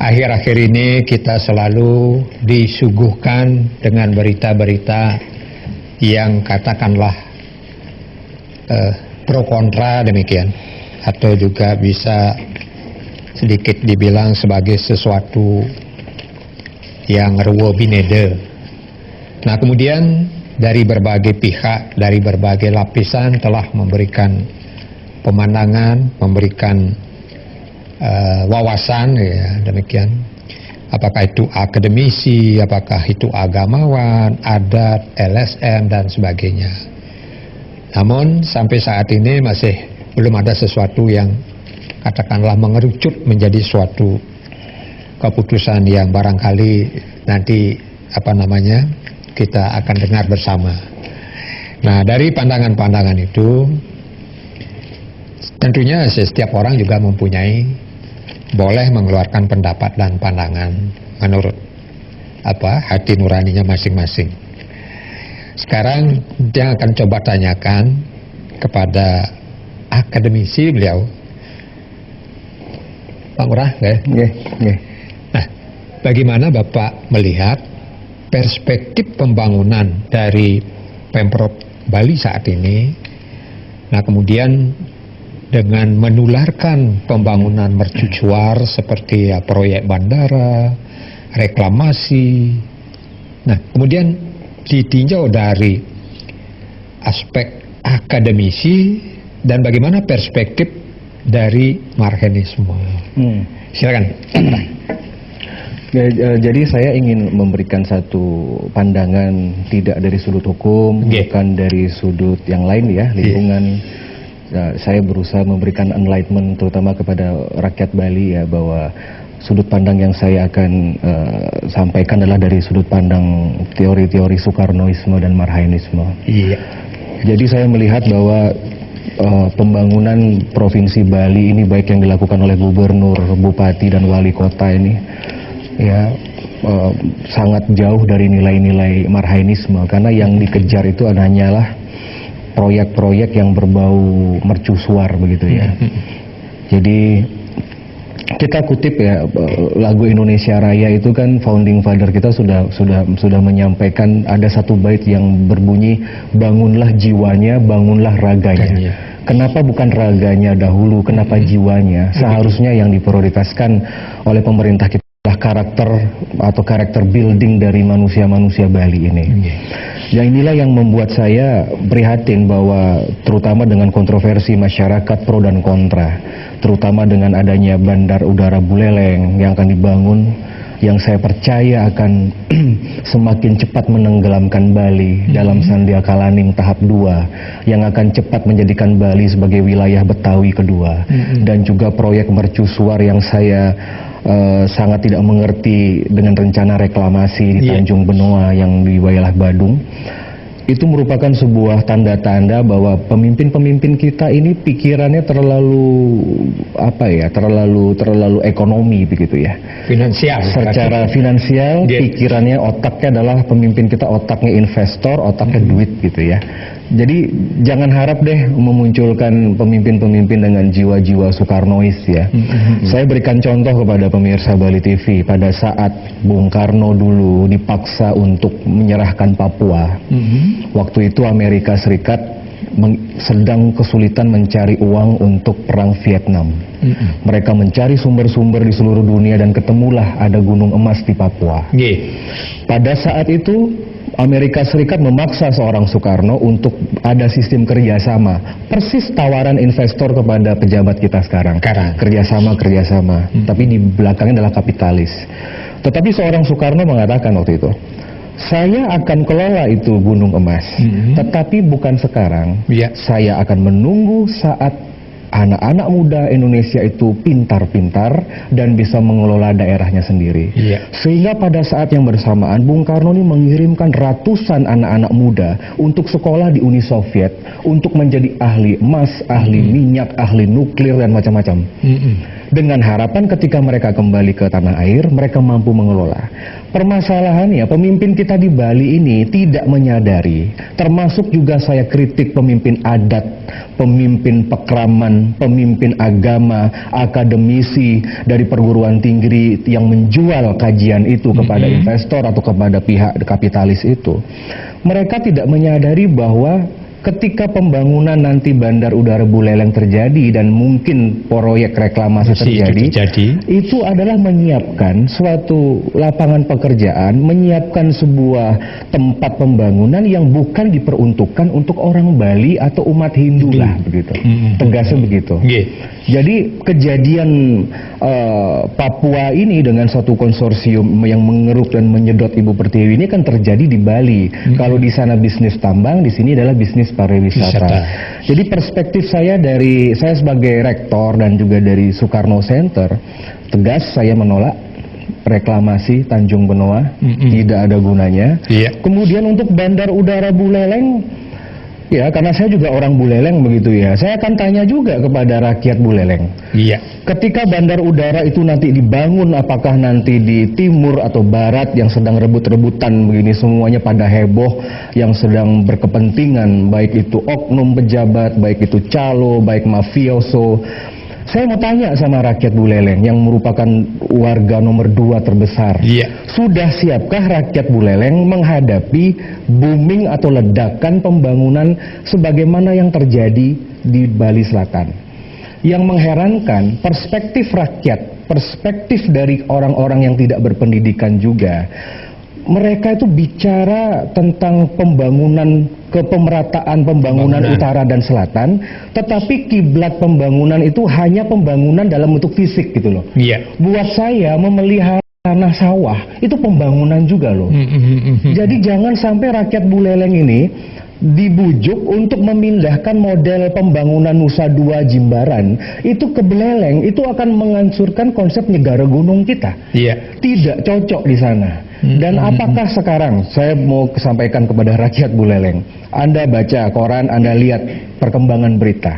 akhir-akhir ini kita selalu disuguhkan dengan berita-berita yang katakanlah pro kontra demikian, atau juga bisa sedikit dibilang sebagai sesuatu yang rewo binede. Nah, kemudian dari berbagai pihak, dari berbagai lapisan telah memberikan pemandangan, memberikan wawasan, ya demikian. Apakah itu akademisi, apakah itu agamawan, adat, LSM dan sebagainya. Namun sampai saat ini masih belum ada sesuatu yang katakanlah mengerucut menjadi suatu keputusan yang barangkali nanti kita akan dengar bersama. Nah, dari pandangan-pandangan itu tentunya setiap orang juga mempunyai boleh mengeluarkan pendapat dan pandangan menurut hati nuraninya masing-masing. Sekarang dia akan coba tanyakan kepada akademisi beliau, Pak Ngurah, Nah, bagaimana Bapak melihat perspektif pembangunan dari Pemprov Bali saat ini? Nah, kemudian dengan menularkan pembangunan mercusuar seperti proyek bandara, reklamasi. Nah, kemudian ditinjau dari aspek akademisi dan bagaimana perspektif dari marxisme. Silakan. Jadi saya ingin memberikan satu pandangan tidak dari sudut hukum, bukan dari sudut yang lain ya, lingkungan. Saya berusaha memberikan enlightenment terutama kepada rakyat Bali ya, bahwa sudut pandang yang saya akan sampaikan adalah dari sudut pandang teori-teori Soekarnoisme dan Marxisme. Iya. Jadi saya melihat bahwa pembangunan Provinsi Bali ini, baik yang dilakukan oleh gubernur, bupati dan wali kota ini ya sangat jauh dari nilai-nilai Marxisme, karena yang dikejar itu hanyalah proyek-proyek yang berbau mercusuar begitu ya. Jadi kita kutip ya, lagu Indonesia Raya itu kan founding father kita sudah menyampaikan, ada satu bait yang berbunyi, bangunlah jiwanya, bangunlah raganya. Kenapa bukan raganya dahulu, kenapa jiwanya? Seharusnya yang diprioritaskan oleh pemerintah kita adalah karakter building dari manusia-manusia Bali ini. Yang inilah yang membuat saya prihatin bahwa terutama dengan kontroversi masyarakat pro dan kontra, terutama dengan adanya bandar udara Buleleng yang akan dibangun, yang saya percaya akan semakin cepat menenggelamkan Bali dalam Sandiaka Laning tahap 2, yang akan cepat menjadikan Bali sebagai wilayah Betawi kedua, dan juga proyek mercusuar yang saya sangat tidak mengerti dengan rencana reklamasi di Tanjung Benoa yang di wilayah Badung. Itu merupakan sebuah tanda-tanda bahwa pemimpin-pemimpin kita ini pikirannya terlalu terlalu ekonomi begitu ya. Finansial. Secara finansial, pikirannya, otaknya adalah pemimpin kita otaknya investor, otaknya duit gitu ya. Jadi jangan harap deh memunculkan pemimpin-pemimpin dengan jiwa-jiwa Soekarnois ya. Saya berikan contoh kepada pemirsa Bali TV, pada saat Bung Karno dulu dipaksa untuk menyerahkan Papua. Waktu itu Amerika Serikat sedang kesulitan mencari uang untuk perang Vietnam. Mereka mencari sumber-sumber di seluruh dunia dan ketemulah ada gunung emas di Papua. Pada saat itu Amerika Serikat memaksa seorang Soekarno untuk ada sistem kerjasama, persis tawaran investor kepada pejabat kita sekarang, kerjasama, tapi di belakangnya adalah kapitalis. Tetapi seorang Soekarno mengatakan waktu itu, saya akan kelola itu gunung emas, tetapi bukan sekarang. Saya akan menunggu saat anak-anak muda Indonesia itu pintar-pintar dan bisa mengelola daerahnya sendiri. Sehingga pada saat yang bersamaan Bung Karno ini mengirimkan ratusan anak-anak muda untuk sekolah di Uni Soviet untuk menjadi ahli emas, ahli minyak, ahli nuklir dan macam-macam. dengan harapan ketika mereka kembali ke tanah air, mereka mampu mengelola. Permasalahannya, pemimpin kita di Bali ini tidak menyadari, termasuk juga saya kritik pemimpin adat, pemimpin pekraman, pemimpin agama, akademisi dari perguruan tinggi yang menjual kajian itu kepada investor atau kepada pihak kapitalis itu. Mereka tidak menyadari bahwa ketika pembangunan nanti Bandar Udara Buleleng terjadi dan mungkin proyek reklamasi terjadi, itu adalah menyiapkan suatu lapangan pekerjaan, menyiapkan sebuah tempat pembangunan yang bukan diperuntukkan untuk orang Bali atau umat Hindu lah, begitu. Tegasnya begitu. Jadi kejadian Papua ini dengan satu konsorsium yang mengeruk dan menyedot Ibu Pertiwi ini kan terjadi di Bali. Kalau di sana bisnis tambang, di sini adalah bisnis pariwisata. Jadi perspektif saya sebagai rektor dan juga dari Soekarno Center, tegas saya menolak reklamasi Tanjung Benoa, tidak ada gunanya. Kemudian untuk Bandar Udara Buleleng, ya karena saya juga orang Buleleng begitu ya, saya akan tanya juga kepada rakyat Buleleng. Ketika bandar udara itu nanti dibangun, apakah nanti di timur atau barat yang sedang rebut-rebutan begini, semuanya pada heboh, yang sedang berkepentingan, baik itu oknum pejabat, baik itu calo, baik mafioso. Saya mau tanya sama rakyat Buleleng yang merupakan warga nomor 2 terbesar. Sudah siapkah rakyat Buleleng menghadapi booming atau ledakan pembangunan sebagaimana yang terjadi di Bali Selatan? Yang mengherankan, perspektif rakyat, perspektif dari orang-orang yang tidak berpendidikan juga, mereka itu bicara tentang pembangunan, kepemerataan pembangunan utara dan selatan, tetapi kiblat pembangunan itu hanya pembangunan dalam bentuk fisik gitu loh. Buat saya memelihara tanah sawah itu pembangunan juga loh. Jadi jangan sampai rakyat Buleleng ini dibujuk untuk memindahkan model pembangunan Nusa Dua Jimbaran itu ke Buleleng, itu akan menghancurkan konsep negara gunung kita. Tidak cocok di sana. Dan apakah sekarang saya mau sampaikan kepada rakyat Buleleng, Anda baca koran, Anda lihat perkembangan berita.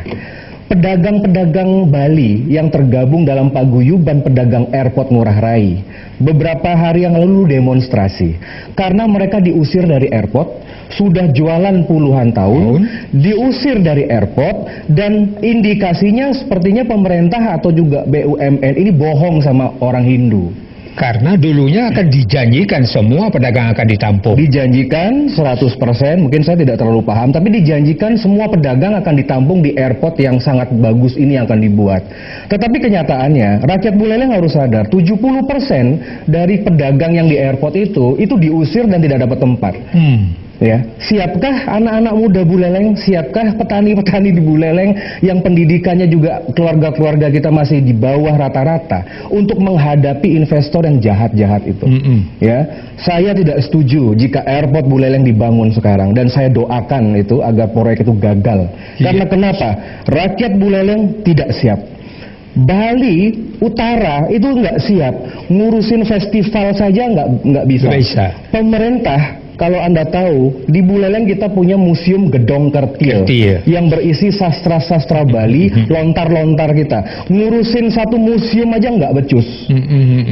Pedagang-pedagang Bali yang tergabung dalam paguyuban pedagang airport Ngurah Rai beberapa hari yang lalu demonstrasi karena mereka diusir dari airport, sudah jualan puluhan tahun, diusir dari airport, dan indikasinya sepertinya pemerintah atau juga BUMN ini bohong sama orang Hindu. Karena dulunya akan dijanjikan semua pedagang akan ditampung. Dijanjikan 100%, mungkin saya tidak terlalu paham, tapi dijanjikan semua pedagang akan ditampung di airport yang sangat bagus ini yang akan dibuat. Tetapi kenyataannya, rakyat Buleleng harus sadar, 70% dari pedagang yang di airport itu diusir dan tidak dapat tempat. Ya, siapkah anak-anak muda Buleleng, siapkah petani-petani di Buleleng yang pendidikannya juga keluarga-keluarga kita masih di bawah rata-rata untuk menghadapi investor yang jahat-jahat itu? Ya, saya tidak setuju jika airport Buleleng dibangun sekarang, dan saya doakan itu agar proyek itu gagal. Karena kenapa? Rakyat Buleleng tidak siap. Bali Utara itu nggak siap, ngurusin festival saja nggak bisa. Pemerintah, kalau Anda tahu, di Buleleng kita punya museum Gedong Kertil yang berisi sastra-sastra Bali, lontar-lontar kita. Ngurusin satu museum aja nggak becus.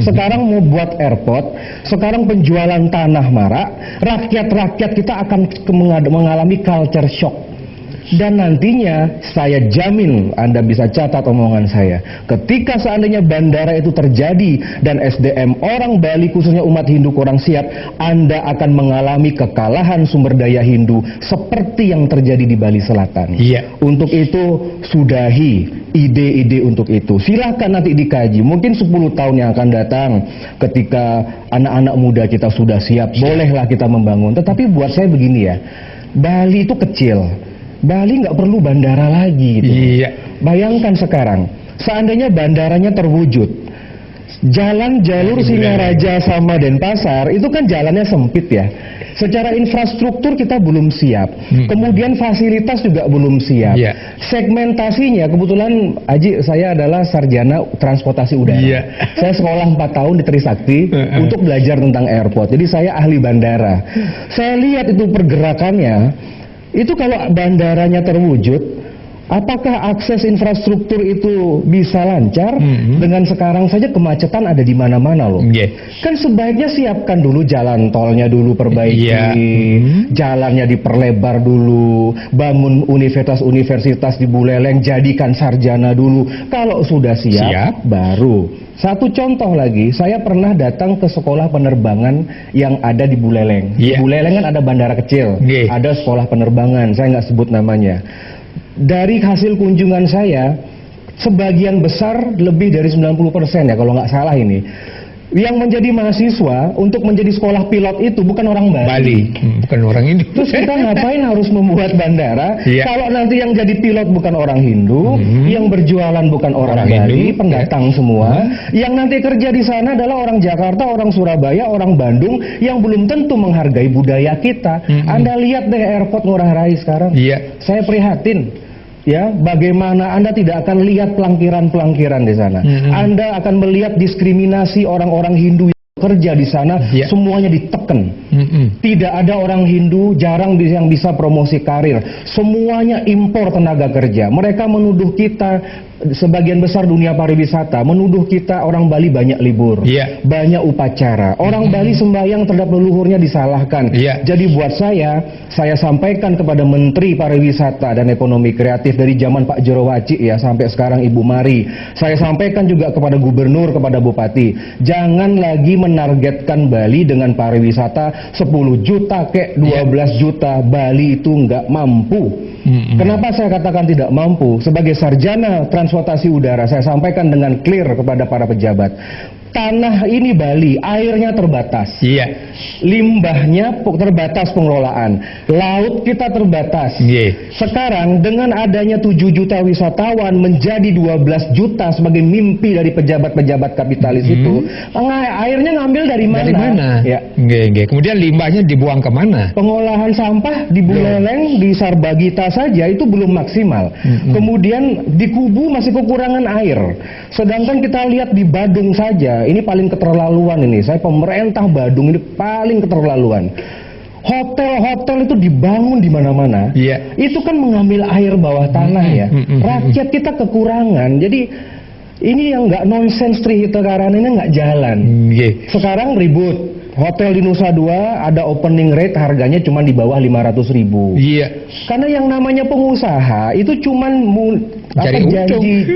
Sekarang mau buat airport, sekarang penjualan tanah marak, rakyat-rakyat kita akan mengalami culture shock. Dan nantinya saya jamin, Anda bisa catat omongan saya, ketika seandainya bandara itu terjadi dan SDM orang Bali khususnya umat Hindu kurang siap, Anda akan mengalami kekalahan sumber daya Hindu seperti yang terjadi di Bali Selatan. Untuk itu sudahi ide-ide untuk itu. Silahkan nanti dikaji, mungkin 10 tahun yang akan datang ketika anak-anak muda kita sudah siap, bolehlah kita membangun. Tetapi buat saya begini ya, Bali itu kecil, Bali nggak perlu bandara lagi gitu. Bayangkan sekarang, seandainya bandaranya terwujud, jalan jalur Singaraja sama Denpasar itu kan jalannya sempit ya. Secara infrastruktur kita belum siap, kemudian fasilitas juga belum siap. Segmentasinya, kebetulan Aji, saya adalah sarjana transportasi udara. Saya sekolah 4 tahun di Trisakti untuk belajar tentang airport. Jadi saya ahli bandara. Saya lihat itu pergerakannya. Itu kalau bandaranya terwujud, Apakah akses infrastruktur itu bisa lancar? Dengan sekarang saja kemacetan ada di mana-mana loh. Kan sebaiknya siapkan dulu jalan tolnya dulu, perbaiki, jalannya diperlebar dulu, bangun universitas-universitas di Buleleng, jadikan sarjana dulu. Kalau sudah siap. Baru. Satu contoh lagi, saya pernah datang ke sekolah penerbangan yang ada di Buleleng. Di Buleleng kan ada bandara kecil, ada sekolah penerbangan, saya nggak sebut namanya. Dari hasil kunjungan saya, sebagian besar lebih dari 90% ya kalau nggak salah ini, yang menjadi mahasiswa untuk menjadi sekolah pilot itu bukan orang Bali. Bukan orang Hindu. Terus kita ngapain harus membuat bandara kalau nanti yang jadi pilot bukan orang Hindu, yang berjualan bukan orang Bali, pendatang semua, yang nanti kerja di sana adalah orang Jakarta, orang Surabaya, orang Bandung yang belum tentu menghargai budaya kita. Anda lihat deh airport Ngurah Rai sekarang. Saya prihatin. Ya, bagaimana Anda tidak akan lihat pelangkiran-pelangkiran di sana. Anda akan melihat diskriminasi orang-orang Hindu yang kerja di sana, semuanya diteken. Tidak ada orang Hindu, jarang yang bisa promosi karir. Semuanya impor tenaga kerja. Mereka menuduh kita, sebagian besar dunia pariwisata menuduh kita orang Bali banyak libur, banyak upacara. Orang Bali sembahyang terhadap leluhurnya disalahkan. Jadi buat saya sampaikan kepada Menteri Pariwisata dan Ekonomi Kreatif dari zaman Pak Jero Wacik ya sampai sekarang Ibu Mari. Saya sampaikan juga kepada Gubernur, kepada Bupati, jangan lagi menargetkan Bali dengan pariwisata 10 juta kek 12 juta. Bali itu nggak mampu. Kenapa saya katakan tidak mampu? Sebagai sarjana transportasi udara, saya sampaikan dengan clear kepada para pejabat. Tanah ini Bali, airnya terbatas. Limbahnya terbatas pengelolaan. Laut kita terbatas. Sekarang dengan adanya 7 juta wisatawan menjadi 12 juta sebagai mimpi dari pejabat-pejabat kapitalis itu, airnya ngambil dari mana? Dari mana? Kemudian limbahnya dibuang kemana? Pengolahan sampah di Buleleng, di Sarbagita saja itu belum maksimal. Kemudian di Kubu masih kekurangan air. Sedangkan kita lihat di Badung saja, ini paling keterlaluan ini. Saya pemerintah Badung ini paling keterlaluan. Hotel-hotel itu dibangun di mana-mana. Itu kan mengambil air bawah tanah ya. Rakyat kita kekurangan. Jadi ini yang nggak nonsens sekarang ini nggak jalan. Sekarang ribut. Hotel di Nusa Dua ada opening rate harganya cuma di bawah 500.000. Karena yang namanya pengusaha itu cuman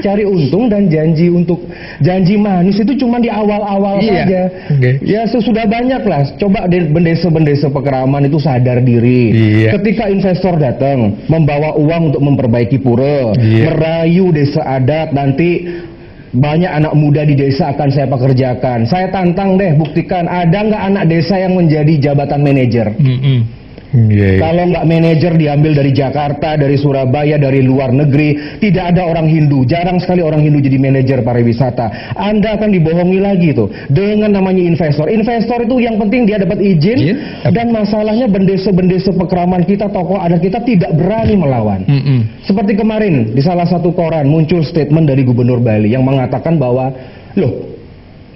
cari untung dan janji manis itu cuma di awal-awal saja. Ya sudah banyak lah. Coba bendesa-bendesa pekeraman itu sadar diri. Ketika investor datang membawa uang untuk memperbaiki pura, merayu desa adat, nanti banyak anak muda di desa akan saya pekerjakan. Saya tantang deh, buktikan ada nggak anak desa yang menjadi jabatan manajer. Kalau nggak manajer diambil dari Jakarta, dari Surabaya, dari luar negeri. Tidak ada orang Hindu, jarang sekali orang Hindu jadi manajer pariwisata. Anda akan dibohongi lagi tuh dengan namanya investor. Investor itu yang penting dia dapat izin, dan masalahnya bendesa-bendesa pekeraman kita, tokoh adat kita tidak berani melawan. Seperti kemarin di salah satu koran muncul statement dari Gubernur Bali yang mengatakan bahwa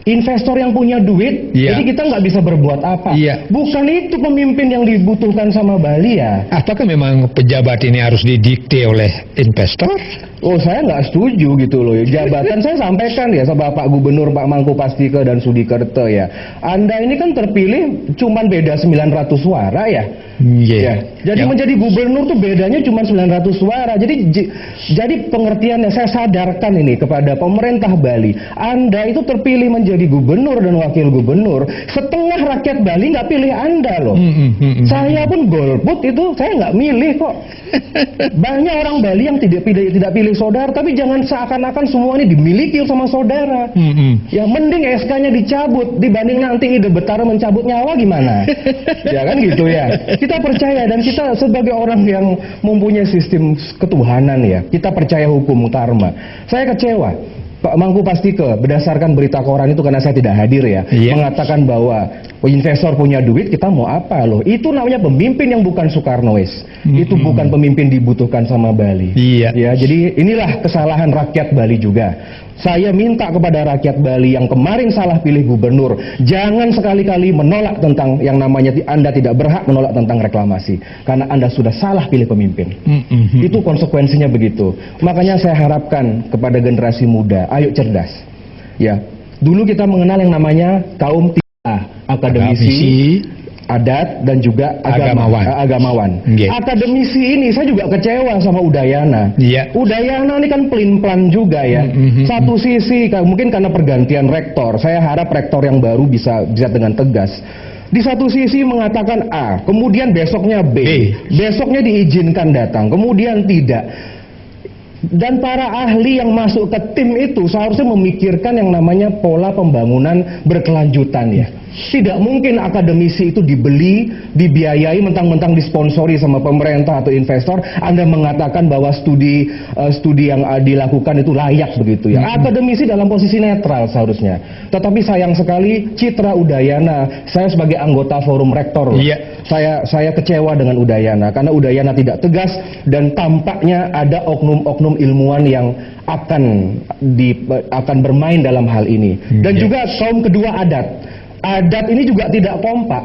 investor yang punya duit, jadi kita nggak bisa berbuat apa. Bukan itu pemimpin yang dibutuhkan sama Bali ya. Apakah memang pejabat ini harus didikte oleh investor? Oh, saya nggak setuju gitu loh. Jabatan saya sampaikan ya sama Pak Gubernur, Pak Mangku Pastike dan Sudikerto ya. Anda ini kan terpilih cuman beda 900 suara ya. Jadi menjadi gubernur tuh bedanya cuma 900 suara. Jadi pengertiannya saya sadarkan ini kepada pemerintah Bali. Anda itu terpilih menjadi gubernur dan wakil gubernur. Setengah rakyat Bali nggak pilih Anda loh. Saya pun golput itu saya nggak milih kok. Banyak orang Bali yang tidak pilih saudara, tapi jangan seakan-akan semua ini dimiliki sama saudara. Ya mending SK-nya dicabut dibanding nanti Ide Betara mencabut nyawa gimana? Ya kan gitu ya. Kita percaya dan kita sebagai orang yang mempunyai sistem ketuhanan ya, kita percaya hukum karma. Saya kecewa Pak Mangku Pastike berdasarkan berita koran itu karena saya tidak hadir ya, mengatakan bahwa investor punya duit kita mau apa loh. Itu namanya pemimpin yang bukan Soekarnois. Itu bukan pemimpin dibutuhkan sama Bali. Ya, jadi inilah kesalahan rakyat Bali juga. Saya minta kepada rakyat Bali yang kemarin salah pilih gubernur, jangan sekali-kali menolak tentang yang namanya Anda tidak berhak menolak tentang reklamasi, karena Anda sudah salah pilih pemimpin. Itu konsekuensinya begitu. Makanya saya harapkan kepada generasi muda, ayo cerdas. Ya, dulu kita mengenal yang namanya kaum akademisi, adat, dan juga agamawan. Akademisi ini saya juga kecewa sama Udayana. Udayana ini kan pelin-pelan juga ya. Satu sisi mungkin karena pergantian rektor, saya harap rektor yang baru bisa dengan tegas. Di satu sisi mengatakan A, kemudian besoknya B, besoknya diizinkan datang, kemudian tidak. Dan para ahli yang masuk ke tim itu seharusnya memikirkan yang namanya pola pembangunan berkelanjutan ya. Tidak mungkin akademisi itu dibeli, dibiayai, mentang-mentang disponsori sama pemerintah atau investor, Anda mengatakan bahwa studi yang dilakukan itu layak begitu ya. Akademisi dalam posisi netral seharusnya. Tetapi sayang sekali Citra Udayana, saya sebagai anggota forum rektor, saya kecewa dengan Udayana karena Udayana tidak tegas dan tampaknya ada oknum-oknum ilmuwan yang akan bermain dalam hal ini. Dan juga kaum kedua adat ini juga tidak kompak.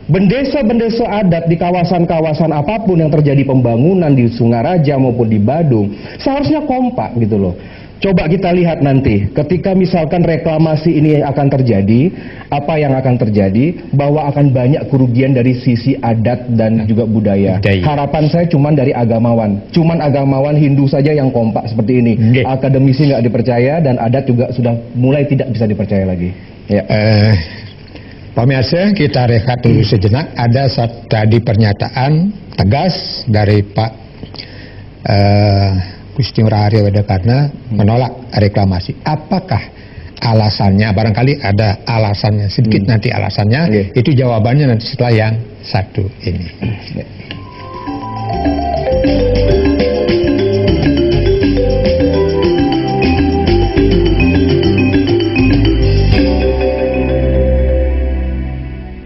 Bendesa-bendesa adat di kawasan-kawasan apapun yang terjadi pembangunan di Sungaraja maupun di Badung seharusnya kompak gitu loh. Coba kita lihat nanti ketika misalkan reklamasi ini akan terjadi, apa yang akan terjadi, bahwa akan banyak kerugian dari sisi adat dan juga budaya. Harapan saya cuman dari agamawan, Hindu saja yang kompak seperti ini. Akademisi nggak dipercaya dan adat juga sudah mulai tidak bisa dipercaya lagi. Ya. Pemirsa, kita rehat dulu sejenak. Ada tadi pernyataan tegas dari Pak Gusti Ngurah Arya Widakarna menolak reklamasi. Apakah alasannya? Barangkali ada alasannya sedikit nanti alasannya. Itu jawabannya nanti setelah yang satu ini.